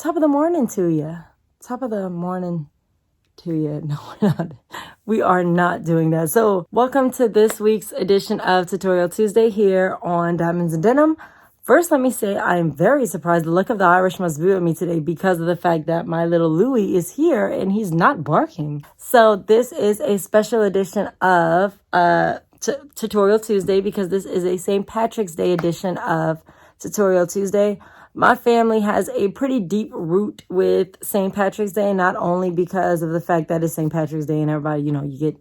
Top of the morning to you. Top of the morning to you. No, we're not. We are not doing that. So welcome to this week's edition of Tutorial Tuesday here on Diamonds and Denim. First, let me say I am very surprised. The look of the Irish must be with me today because of the fact that my little Louie is here and he's not barking. So this is a special edition of Tutorial Tuesday because this is a St. Patrick's Day edition of Tutorial Tuesday. My family has a pretty deep root with St. Patrick's Day, not only because of the fact that it's St. Patrick's Day and everybody, you know, you get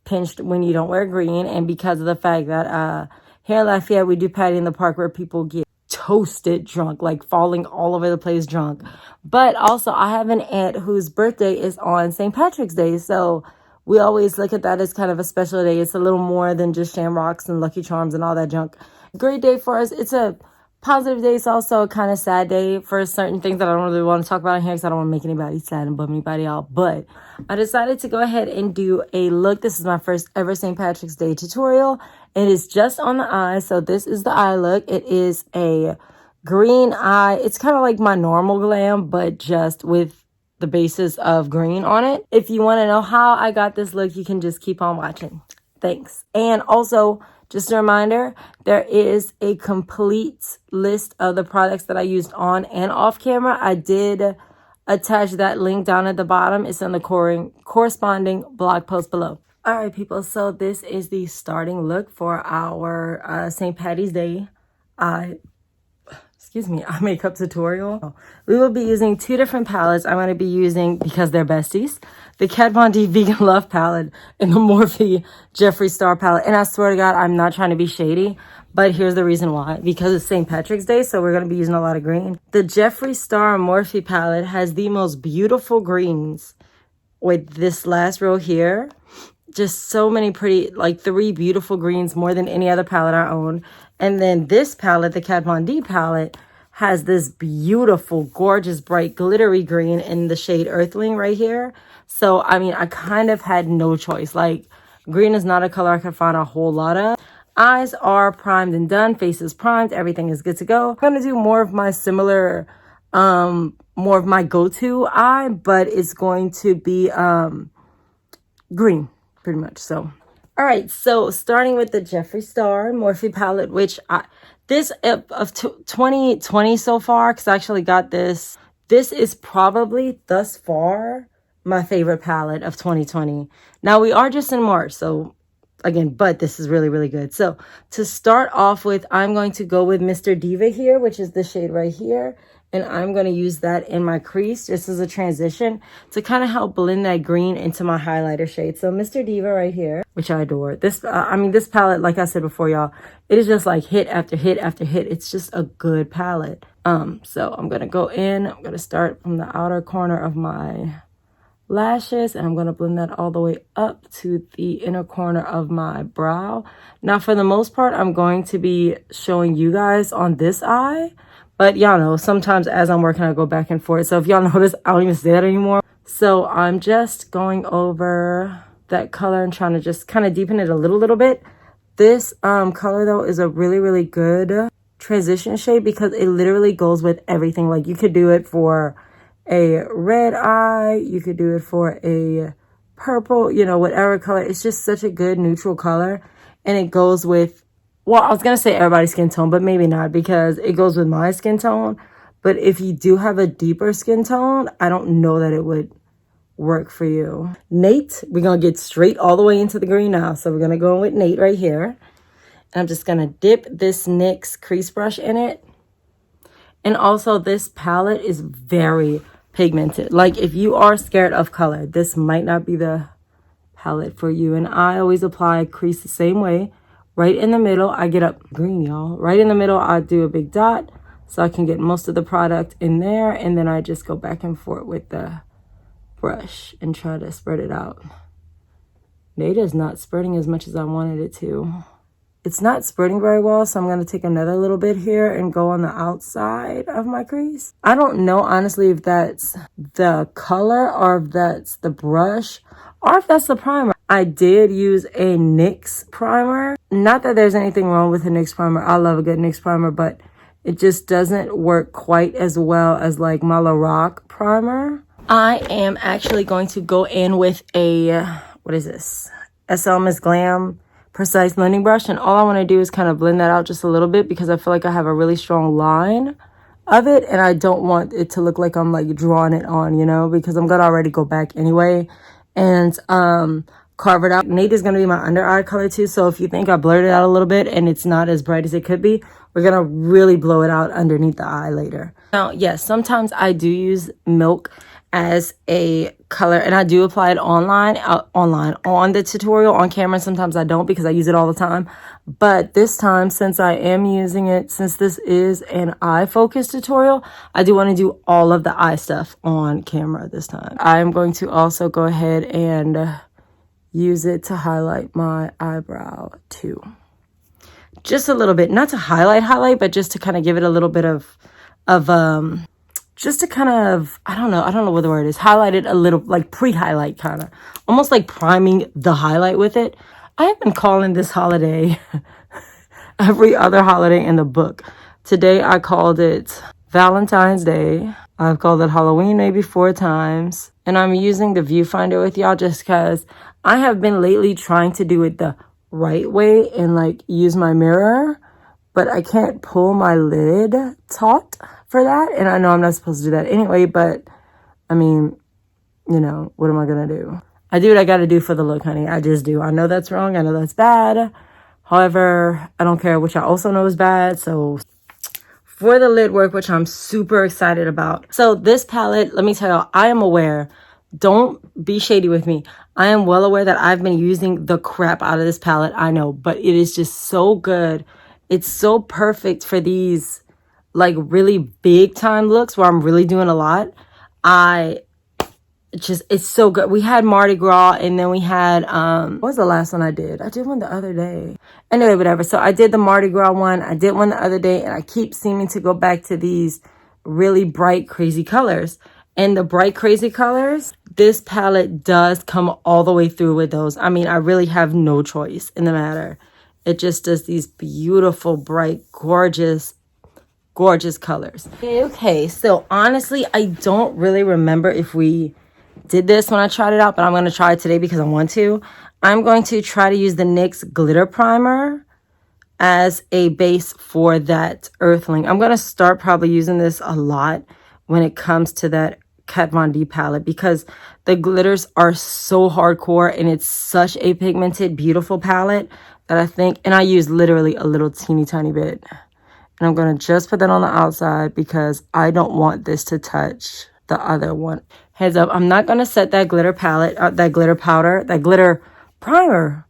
pinched when you don't wear green, and because of the fact that here in Lafayette, we do Patty in the Park where people get toasted drunk, like falling all over the place drunk. But also, I have an aunt whose birthday is on St. Patrick's Day, so we always look at that as kind of a special day. It's a little more than just shamrocks and Lucky Charms and all that junk. Great day for us. It's a positive day. It's also a kind of sad day for certain things that I don't really want to talk about in here because I don't want to make anybody sad and bum anybody out. But I decided to go ahead and do a look. This is my first ever St. Patrick's Day tutorial. It is just on the eye. So this is the eye look. It is a green eye. It's kind of like my normal glam, but just with the basis of green on it. If you want to know how I got this look, you can just keep on watching. Thanks. And also, just a reminder, there is a complete list of the products that I used on and off camera. I did attach that link down at the bottom. It's in the corresponding blog post below. All right, people. So this is the starting look for our St. Patty's Day eye makeup tutorial. We will be using two different palettes. I'm going to be using, because they're besties, the Kat Von D Vegan Love palette and the Morphe Jeffree Star palette. And I swear to God, I'm not trying to be shady, but here's the reason why. Because it's St. Patrick's Day, so we're going to be using a lot of green. The Jeffree Star Morphe palette has the most beautiful greens with this last row here. Just so many pretty, like 3 beautiful greens, more than any other palette I own. And then this palette, the Kat Von D palette, has this beautiful, gorgeous, bright, glittery green in the shade Earthling right here. So, I mean, I kind of had no choice. Like, green is not a color I can find a whole lot of. Eyes are primed and done. Face is primed. Everything is good to go. I'm going to do more of my similar, more of my go-to eye, but it's going to be green, pretty much. So, all right. So, starting with the Jeffree Star Morphe palette, which this of 2020 so far, because I actually got this. This is probably thus far my favorite palette of 2020. Now we are just in March, so again, but this is really, really good. So to start off with, I'm going to go with Mr. Diva here, which is the shade right here. And I'm going to use that in my crease just as a transition to kind of help blend that green into my highlighter shade. So Mr. Diva right here, which I adore. This, this palette, like I said before, y'all, it is just like hit after hit after hit. It's just a good palette. So I'm going to go in. I'm going to start from the outer corner of my lashes, and I'm going to blend that all the way up to the inner corner of my brow. Now, for the most part, I'm going to be showing you guys on this eye. But y'all know, sometimes as I'm working, I go back and forth. So if y'all notice, I don't even say that anymore. So I'm just going over that color and trying to just kind of deepen it a little bit. This color, though, is a really, really good transition shade because it literally goes with everything. Like, you could do it for a red eye. You could do it for a purple, you know, whatever color. It's just such a good neutral color. And it goes with, well, I was going to say everybody's skin tone, but maybe not because it goes with my skin tone. But if you do have a deeper skin tone, I don't know that it would work for you. Nate, we're going to get straight all the way into the green now. So we're going to go in with Nate right here. And I'm just going to dip this NYX crease brush in it. And also this palette is very pigmented. Like, if you are scared of color, this might not be the palette for you. And I always apply a crease the same way. Right in the middle, I get up green, y'all. Right in the middle, I do a big dot so I can get most of the product in there. And then I just go back and forth with the brush and try to spread it out. Nate is not spreading as much as I wanted it to. It's not spreading very well, so I'm going to take another little bit here and go on the outside of my crease. I don't know, honestly, if that's the color or if that's the brush or if that's the primer. I did use a NYX primer. Not that there's anything wrong with a NYX primer. I love a good NYX primer, but It just doesn't work quite as well as like my Lorac primer. I am actually going to go in with a, what is this? SL Miss Glam Precise Blending Brush. And all I want to do is kind of blend that out just a little bit because I feel like I have a really strong line of it. And I don't want it to look like I'm like drawing it on, you know, because I'm going to already go back anyway and carve it out. Nate is going to be my under eye color too. So if you think I blurred it out a little bit and it's not as bright as it could be, we're going to really blow it out underneath the eye later. Now, yes, sometimes I do use Milk as a color, and I do apply it online on the tutorial on camera. Sometimes I don't because I use it all the time, but this time, since I am using it, since this is an eye focus tutorial, I do want to do all of the eye stuff on camera this time. I'm going to also go ahead and use it to highlight my eyebrow too, just a little bit, not to highlight, but just to kind of give it a little bit of just to kind of, I don't know what the word is, highlight it a little, like pre-highlight kind of, almost like priming the highlight with it. I have been calling this holiday every other holiday in the book. Today I called it Valentine's Day. I've called it Halloween maybe 4 times. And I'm using the viewfinder with y'all just because I have been lately trying to do it the right way and like use my mirror, but I can't pull my lid taut for that. And I know I'm not supposed to do that anyway, but I mean, you know, what am I gonna do? I do what I gotta do for the look, honey. I just do. I know that's wrong. I know that's bad. However, I don't care, which I also know is bad. So for the lid work, which I'm super excited about. So this palette, let me tell y'all, I am aware. Don't be shady with me. I am well aware that I've been using the crap out of this palette. I know, but it is just so good. It's so perfect for these like really big time looks where I'm really doing a lot. It's so good. We had Mardi Gras, and then we had, what was the last one I did? I did one the other day. Anyway, whatever. So I did the Mardi Gras one. I did one the other day, and I keep seeming to go back to these really bright, crazy colors. And the bright, crazy colors, this palette does come all the way through with those. I mean, I really have no choice in the matter. It just does these beautiful, bright, gorgeous colors. Okay, so honestly, I don't really remember if we did this when I tried it out, but I'm going to try it today because I want to. I'm going to try to use the NYX Glitter Primer as a base for that Earthling. I'm going to start probably using this a lot when it comes to that Kat Von D palette because the glitters are so hardcore and it's such a pigmented, beautiful palette that I think, and I use literally a little teeny tiny bit. And I'm going to just put that on the outside because I don't want this to touch the other one. Heads up, I'm not going to set that glitter palette, that glitter powder, that glitter primer.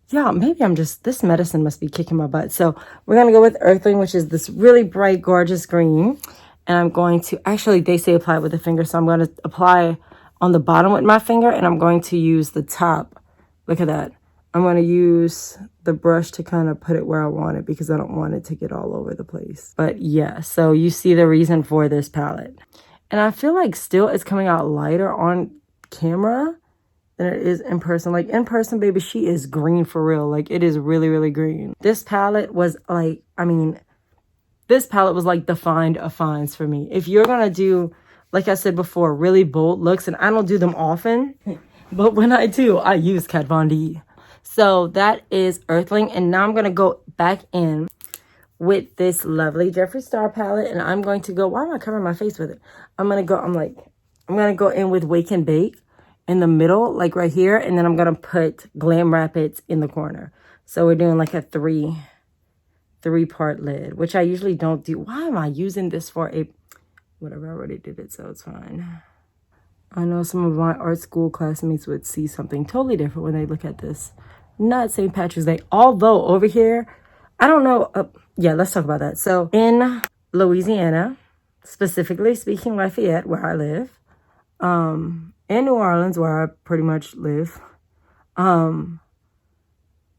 Yeah, maybe this medicine must be kicking my butt. So we're going to go with Earthling, which is this really bright, gorgeous green. And I'm going to, actually, they say apply it with the finger. So I'm going to apply on the bottom with my finger. And I'm going to use the top. Look at that. I'm going to use the brush to kind of put it where I want it because I don't want it to get all over the place. But yeah, so you see the reason for this palette. And I feel like still it's coming out lighter on camera than it is in person. Like in person, baby, she is green for real. Like it is really, really green. This palette was like, this palette was like the find of finds for me. If you're going to do, like I said before, really bold looks, and I don't do them often, but when I do, I use Kat Von D. So that is Earthling. And now I'm going to go back in with this lovely Jeffree Star palette. And I'm going to go, why am I covering my face with it? I'm going to go in with Wake and Bake in the middle, like right here. And then I'm going to put Glam Rapids in the corner. So we're doing like a three-part lid, which I usually don't do. Why am I using this for a, whatever, I already did it, so it's fine. I know some of my art school classmates would see something totally different when they look at this. Not St. Patrick's Day, although over here, I don't know. Yeah, let's talk about that. So in Louisiana, specifically speaking, Lafayette, where I live, in New Orleans, where I pretty much live,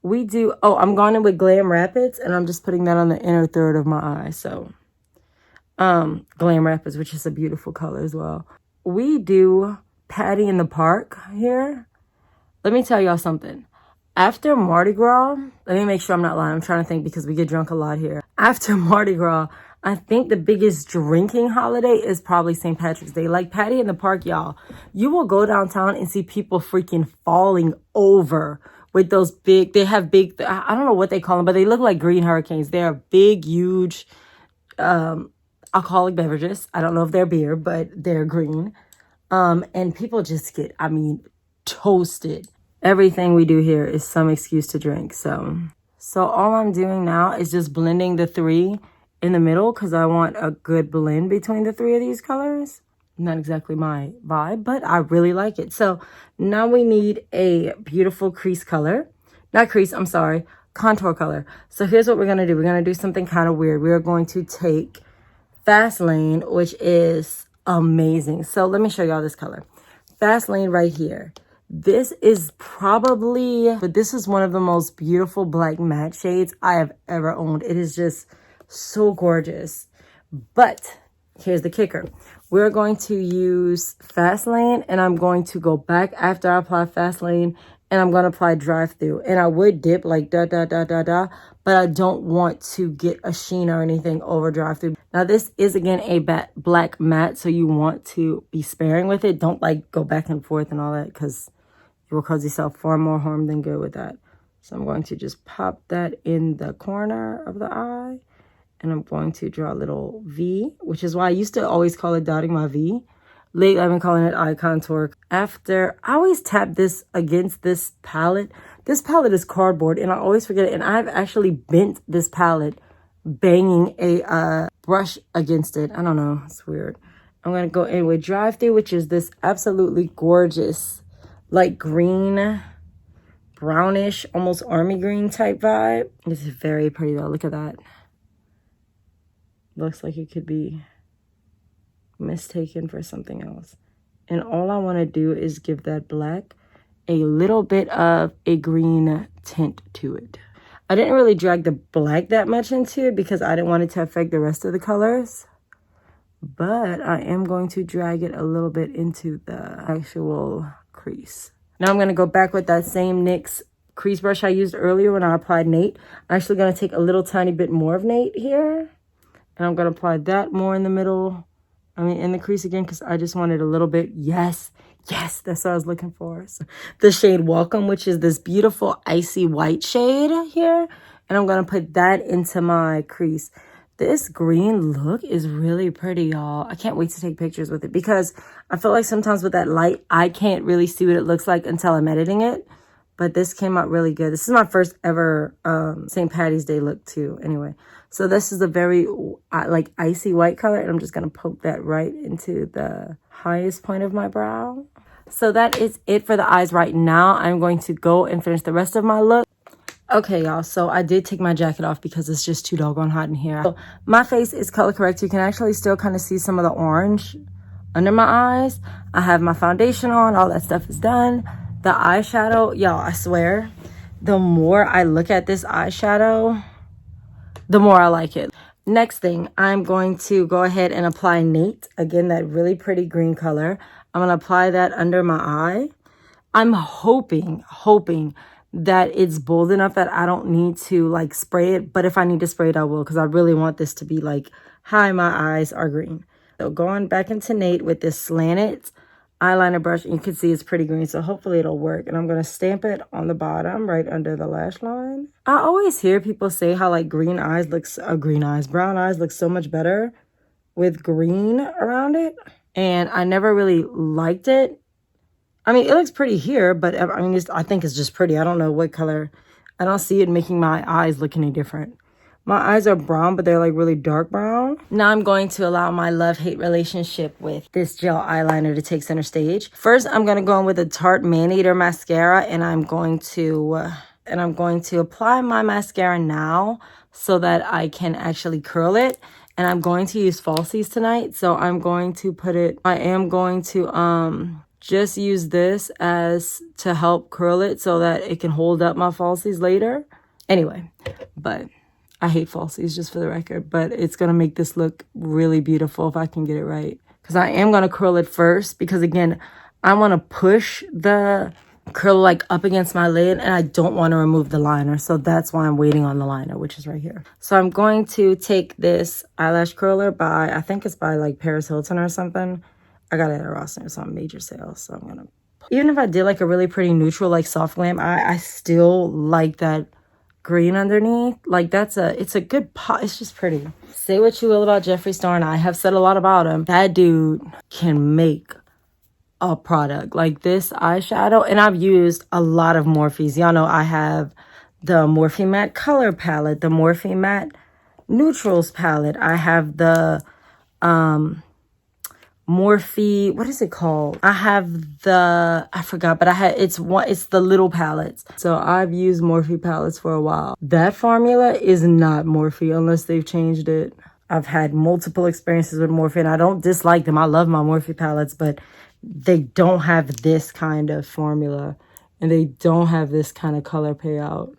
we do, I'm going in with Glam Rapids, and I'm just putting that on the inner third of my eye. So Glam Rapids, which is a beautiful color as well. We do Patty in the Park here. Let me tell y'all something. After Mardi Gras, let me make sure I'm not lying. I'm trying to think because we get drunk a lot here. After Mardi Gras, I think the biggest drinking holiday is probably St. Patrick's Day. Like Patty in the Park, y'all. You will go downtown and see people freaking falling over with those big, they have big, I don't know what they call them, but they look like green hurricanes. They are big, huge alcoholic beverages. I don't know if they're beer, but they're green. And people just get, I mean, toasted. Everything we do here is some excuse to drink. So all I'm doing now is just blending the three in the middle because I want a good blend between the three of these colors. Not exactly my vibe, but I really like it. So now we need a beautiful crease color. Not crease, I'm sorry, contour color. So here's what we're going to do. We're going to do something kind of weird. We're going to take Fast Lane, which is amazing. So let me show y'all this color. Fast Lane right here. This is probably, but this is one of the most beautiful black matte shades I have ever owned. It is just so gorgeous. But here's the kicker. We're going to use Fast Lane, and I'm going to go back after I apply Fast Lane, and I'm going to apply Drive Through. And I would dip like but I don't want to get a sheen or anything over Drive Through. Now, this is, again, a black matte, so you want to be sparing with it. Don't, like, go back and forth and all that, because you will cause yourself far more harm than good with that. So I'm going to just pop that in the corner of the eye. And I'm going to draw a little V, which is why I used to always call it dotting my V. Lately, I've been calling it eye contour. After, I always tap this against this palette. This palette is cardboard, and I always forget it. And I've actually bent this palette, banging a brush against it. I don't know. It's weird. I'm going to go in with Drive Through, which is this absolutely gorgeous, like green, brownish, almost army green type vibe. It's very pretty, though. Look at that. Looks like it could be mistaken for something else. And all I want to do is give that black a little bit of a green tint to it. I didn't really drag the black that much into it because I didn't want it to affect the rest of the colors. But I am going to drag it a little bit into the actual crease. Now I'm going to go back with that same NYX crease brush I used earlier when I applied Nate. I'm actually going to take a little tiny bit more of Nate here. And I'm going to apply that more in the middle. I mean, in the crease again, because I just wanted a little bit. Yes, that's what I was looking for. So the shade Welcome, which is this beautiful icy white shade here. And I'm going to put that into my crease. This green look is really pretty, y'all. I can't wait to take pictures with it because I feel like sometimes with that light, I can't really see what it looks like until I'm editing it. But this came out really good. This is my first ever St. Patty's Day look too. Anyway, so this is a very like icy white color. And I'm just going to poke that right into the highest point of my brow. So that is it for the eyes right now. I'm going to go and finish the rest of my look. Okay, y'all. So I did take my jacket off because it's just too doggone hot in here. So my face is color correct. You can actually still kind of see some of the orange under my eyes. I have my foundation on. All that stuff is done. The eyeshadow, y'all, I swear, the more I look at this eyeshadow, the more I like it. Next thing, I'm going to go ahead and apply Nate. Again, that really pretty green color. I'm going to apply that under my eye. I'm hoping that it's bold enough that I don't need to, like, spray it. But if I need to spray it, I will, because I really want this to be, like, hi, my eyes are green. So going back into Nate with this slanted eyeliner brush, and you can see it's pretty green, so hopefully it'll work. And I'm going to stamp it on the bottom right under the lash line. I always hear people say how like brown eyes look so much better with green around it, and I never really liked it. I mean, it looks pretty here, but I mean, I think it's just pretty. I don't know what color. I don't see it making my eyes look any different. My eyes are brown, but they're like really dark brown. Now I'm going to allow my love-hate relationship with this gel eyeliner to take center stage. First, I'm going to go in with a Tarte Man-Eater mascara, and I'm going to apply my mascara now so that I can actually curl it. And I'm going to use falsies tonight, so I'm going to just use this as to help curl it so that it can hold up my falsies later. Anyway, but I hate falsies, just for the record, but it's going to make this look really beautiful if I can get it right. Because I am going to curl it first because, again, I want to push the curl like up against my lid, and I don't want to remove the liner. So that's why I'm waiting on the liner, which is right here. So I'm going to take this eyelash curler by, I think it's by like Paris Hilton or something. I got it at Ross, it's on major sale. So I'm going to, even if I did like a really pretty neutral, like soft glam eye, I still like that green underneath. Like it's a good pot. It's just pretty. Say what you will about Jeffree Star, and I have said a lot about him. That dude can make a product. Like this eyeshadow, and I've used a lot of Morphes. Y'all know I have the Morphe Matte Color Palette, the Morphe Matte Neutrals Palette. I have the Morphe, what is it called? I have the, I forgot, but it's the little palettes. So I've used Morphe palettes for a while. That formula is not Morphe unless they've changed it. I've had multiple experiences with Morphe, and I don't dislike them. I love my Morphe palettes, but they don't have this kind of formula, and they don't have this kind of color payout.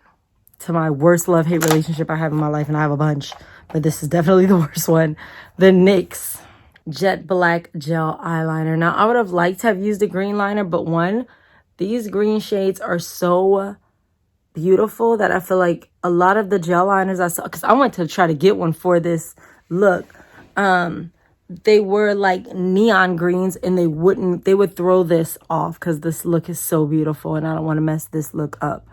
To my worst love-hate relationship I have in my life, and I have a bunch, but this is definitely the worst one. The NYX Jet Black Gel Eyeliner. Now, I would have liked to have used a green liner, but these green shades are so beautiful that I feel like a lot of the gel liners I saw, because I went to try to get one for this look, they were like neon greens, and they would throw this off because this look is so beautiful and I don't want to mess this look up.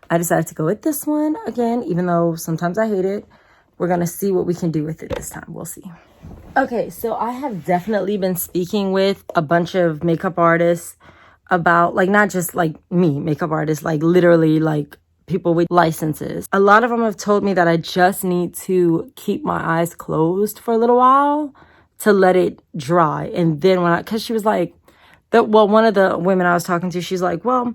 I decided to go with this one again, even though sometimes I hate it. We're going to see what we can do with it this time. We'll see. Okay, so I have definitely been speaking with a bunch of makeup artists about, like, not just like me, makeup artists, like literally like people with licenses. A lot of them have told me that I just need to keep my eyes closed for a little while to let it dry. And then because she was like, one of the women I was talking to, she's like, well,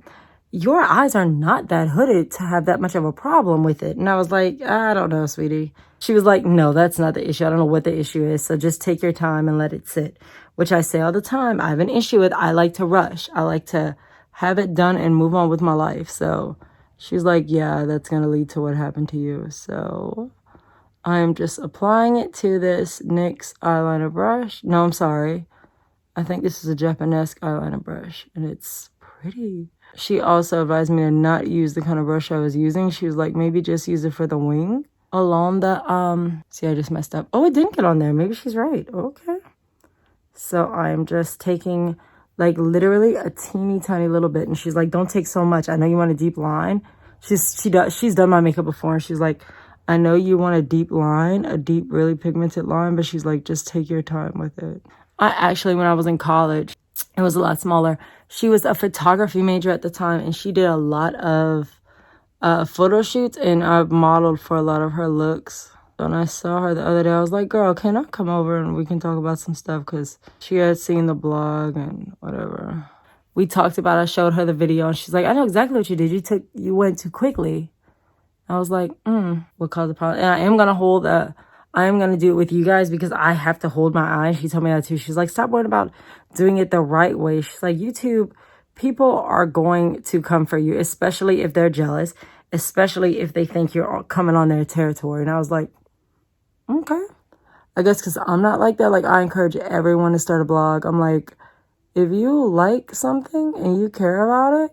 your eyes are not that hooded to have that much of a problem with it. And I was like, I don't know, sweetie. She was like, no, that's not the issue. I don't know what the issue is. So just take your time and let it sit, which I say all the time. I have an issue with. I like to rush. I like to have it done and move on with my life. So she's like, yeah, that's going to lead to what happened to you. So I am just applying it to this NYX eyeliner brush. No, I'm sorry. I think this is a Japanese eyeliner brush, and it's pretty. She also advised me to not use the kind of brush I was using. She was like, maybe just use it for the wing along the, see, I just messed up. Oh, it didn't get on there. Maybe she's right. Okay. So I'm just taking like literally a teeny tiny little bit. And she's like, don't take so much. I know you want a deep line. She's done my makeup before. And she's like, I know you want a deep line, a deep, really pigmented line, but she's like, just take your time with it. I actually, when I was in college, it was a lot smaller. She was a photography major at the time, and she did a lot of photo shoots, and I modeled for a lot of her looks. When I saw her the other day, I was like, girl, can I come over and we can talk about some stuff? Because she had seen the blog and whatever. We talked about it. I showed her the video, and she's like, I know exactly what you did. You went too quickly. I was like, what caused the problem? And I am going to do it with you guys because I have to hold my eye. She told me that too. She's like, stop worrying about doing it the right way. She's like, YouTube, people are going to come for you, especially if they're jealous, especially if they think you're coming on their territory. And I was like, okay. I guess because I'm not like that. Like, I encourage everyone to start a blog. I'm like, if you like something and you care about it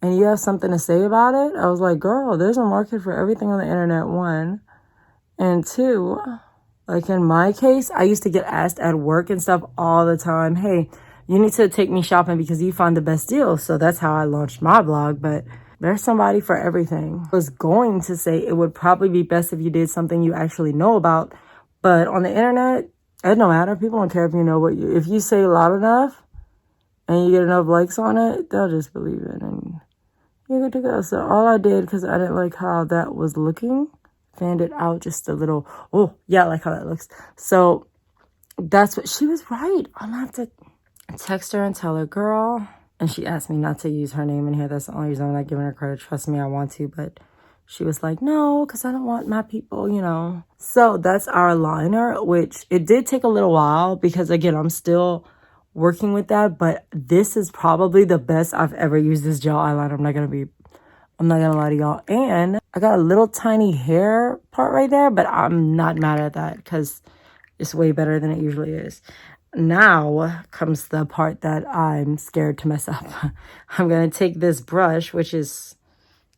and you have something to say about it, I was like, girl, there's a market for everything on the internet, one. And two, like in my case, I used to get asked at work and stuff all the time, hey, you need to take me shopping because you find the best deals. So that's how I launched my blog. But there's somebody for everything. I was going to say it would probably be best if you did something you actually know about. But on the internet, it don't matter. People don't care if you know if you say loud enough and you get enough likes on it, they'll just believe it. And you're good to go. So all I did, because I didn't like how that was looking, fanned it out just a little. Oh, yeah, I like how that looks. So that's what she was right. I'm gonna have to text her and tell her, girl. And she asked me not to use her name in here. That's the only reason I'm not giving her credit. Trust me, I want to. But she was like, no, because I don't want my people, you know. So that's our liner, which it did take a little while because, again, I'm still working with that. But this is probably the best I've ever used this gel eyeliner. I'm not going to lie to y'all. And I got a little tiny hair part right there, but I'm not mad at that because it's way better than it usually is. now comes the part that I'm scared to mess up. I'm going to take this brush, which is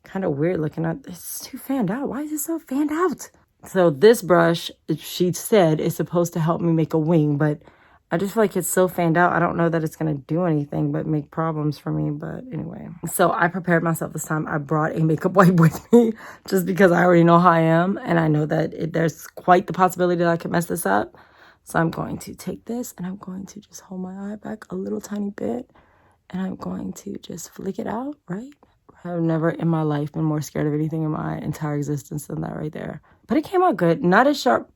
kind of weird looking at. It's too fanned out. Why is it so fanned out? So this brush, she said, is supposed to help me make a wing, but I just feel like it's so fanned out. I don't know that it's going to do anything but make problems for me. But anyway, so I prepared myself this time. I brought a makeup wipe with me just because I already know how I am. And I know that there's quite the possibility that I could mess this up. So I'm going to take this and I'm going to just hold my eye back a little tiny bit. And I'm going to just flick it out, right? I've never in my life been more scared of anything in my entire existence than that right there. But it came out good. Not as sharp.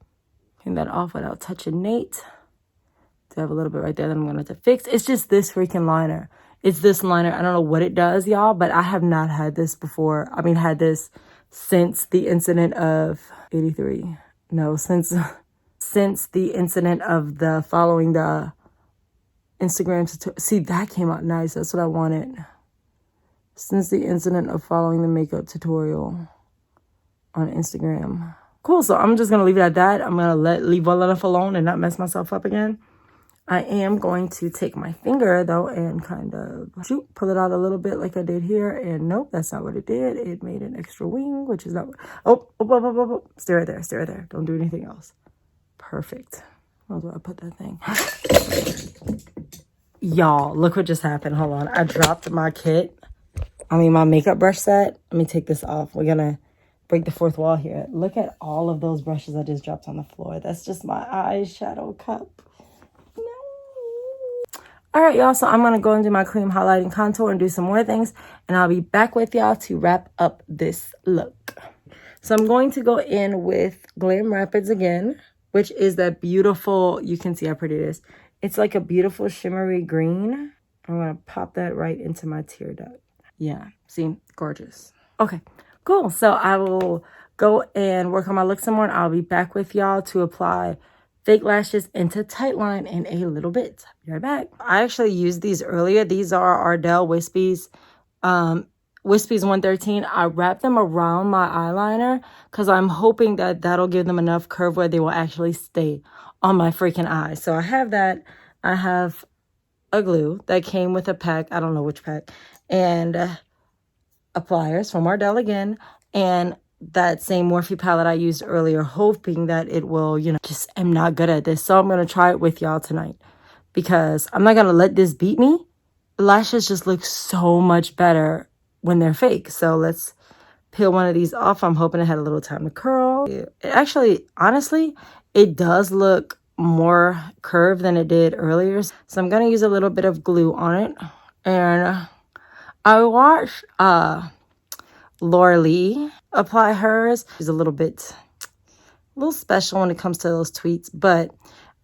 Clean that off without touching Nate. I have a little bit right there that I'm going to have to fix. It's just this freaking liner. It's this liner. I don't know what it does, y'all, but I have not had this before. I mean, had this since the incident of 83. No, since the incident of the following the Instagram. See, that came out nice. That's what I wanted. Since the incident of following the makeup tutorial on Instagram. Cool. So I'm just going to leave it at that. I'm going to leave well enough alone and not mess myself up again. I am going to take my finger, though, and kind of pull it out a little bit like I did here. And nope, that's not what it did. It made an extra wing, which is not what... Oh. Stay right there. Stay right there. Don't do anything else. Perfect. Where do I put that thing? Y'all, look what just happened. Hold on. I dropped my my makeup brush set. Let me take this off. We're going to break the fourth wall here. Look at all of those brushes I just dropped on the floor. That's just my eyeshadow cup. All right, y'all, so I'm going to go and do my cream highlighting contour and do some more things, and I'll be back with y'all to wrap up this look. So I'm going to go in with Glam Rapids again, which is that beautiful, you can see how pretty it is. It's like a beautiful shimmery green. I'm going to pop that right into my tear duct. Yeah, see, gorgeous. Okay, cool. So I will go and work on my look some more, and I'll be back with y'all to apply fake lashes into Tightline in a little bit. Be right back. I actually used these earlier. These are Ardell Whispies. Whispies 113. I wrap them around my eyeliner because I'm hoping that that'll give them enough curve where they will actually stay on my freaking eye. So I have that. I have a glue that came with a pack. I don't know which pack. And pliers from Ardell again. And that same Morphe palette I used earlier, hoping that it will, just am not good at this. So I'm going to try it with y'all tonight because I'm not going to let this beat me. Lashes just look so much better when they're fake. So let's peel one of these off. I'm hoping it had a little time to curl. It actually, honestly, it does look more curved than it did earlier. So I'm going to use a little bit of glue on it. And I watched Laura Lee apply hers. She's a little special when it comes to those tweets, but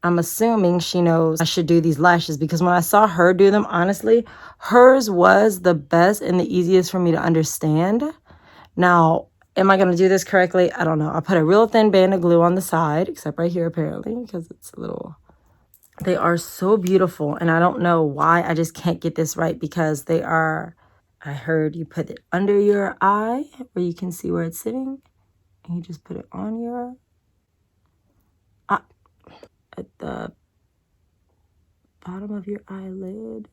I'm assuming she knows I should do these lashes because when I saw her do them, honestly, hers was the best and the easiest for me to understand. Now, am I going to do this correctly? I don't know. I put a real thin band of glue on the side, except right here apparently, because it's a little... They are so beautiful, and I don't know why I just can't get this right because they are... I heard you put it under your eye where you can see where it's sitting. And you just put it on your eye, at the bottom of your eyelid.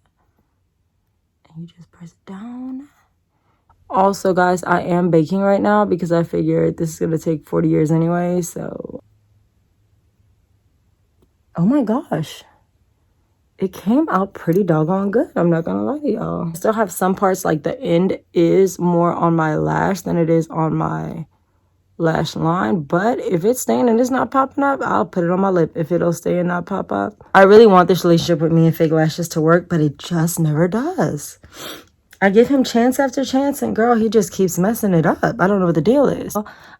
And you just press it down. Also, guys, I am baking right now because I figured this is going to take 40 years anyway. So, oh my gosh. It came out pretty doggone good. I'm not gonna lie to y'all. I still have some parts, like the end is more on my lash than it is on my lash line. But if it's staying and it's not popping up, I'll put it on my lip if it'll stay and not pop up. I really want this relationship with me and fake lashes to work, but it just never does. I give him chance after chance, and girl, he just keeps messing it up. I don't know what the deal is.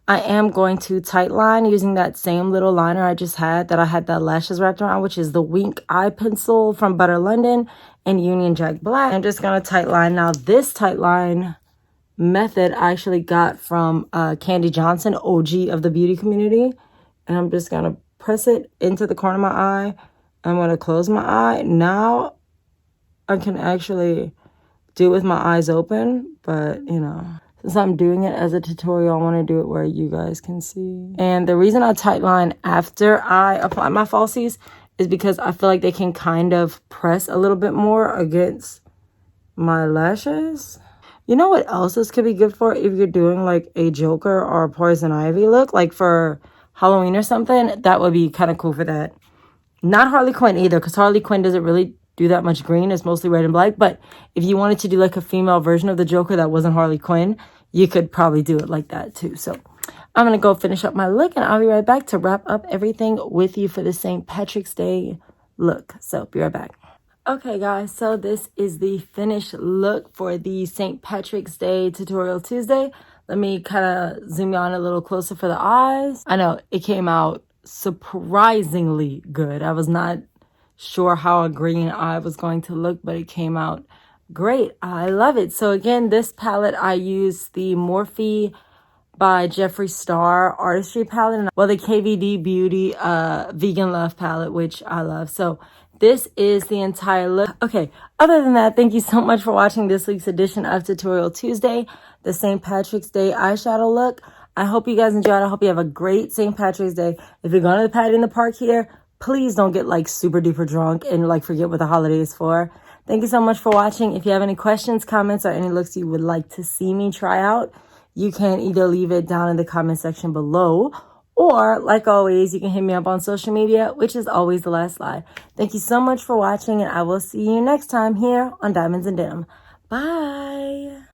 I am going to Tightline using that same little liner I just had that I had the lashes wrapped around, which is the Wink Eye Pencil from Butter London and Union Jack Black. I'm just going to Tightline. Now, this Tightline method I actually got from Candy Johnson, OG of the beauty community. And I'm just going to press it into the corner of my eye. I'm going to close my eye. Now, I can actually... do it with my eyes open, but since I'm doing it as a tutorial, I want to do it where you guys can see. And the reason I Tightline after I apply my falsies is because I feel like they can kind of press a little bit more against my lashes. You know what else this could be good for? If you're doing like a Joker or a Poison Ivy look, like for Halloween or something, that would be kind of cool for that. Not Harley Quinn either, because Harley Quinn doesn't really do that much green. It's mostly red and black. But if you wanted to do like a female version of the Joker that wasn't Harley Quinn, you could probably do it like that too. So I'm going to go finish up my look, and I'll be right back to wrap up everything with you for the St. Patrick's Day look. So be right back. Okay, guys, so this is the finished look for the St. Patrick's Day Tutorial Tuesday. Let me kind of zoom you on a little closer for the eyes. I know it came out surprisingly good. I was not sure how a green eye was going to look, but it came out great. I love it. So again, this palette, I used the Morphe by Jeffree Star Artistry palette. Well, the KVD Beauty Vegan Love palette, which I love. So this is the entire look. Okay, other than that, thank you so much for watching this week's edition of Tutorial Tuesday, the St. Patrick's Day eyeshadow look. I hope you guys enjoyed. I hope you have a great St. Patrick's Day. If you're going to the party in the park here, please don't get like super duper drunk and like forget what the holiday is for. Thank you so much for watching. If you have any questions, comments, or any looks you would like to see me try out, you can either leave it down in the comment section below, or like always, you can hit me up on social media, which is always the last slide. Thank you so much for watching, and I will see you next time here on Diamonds and Denim. Bye.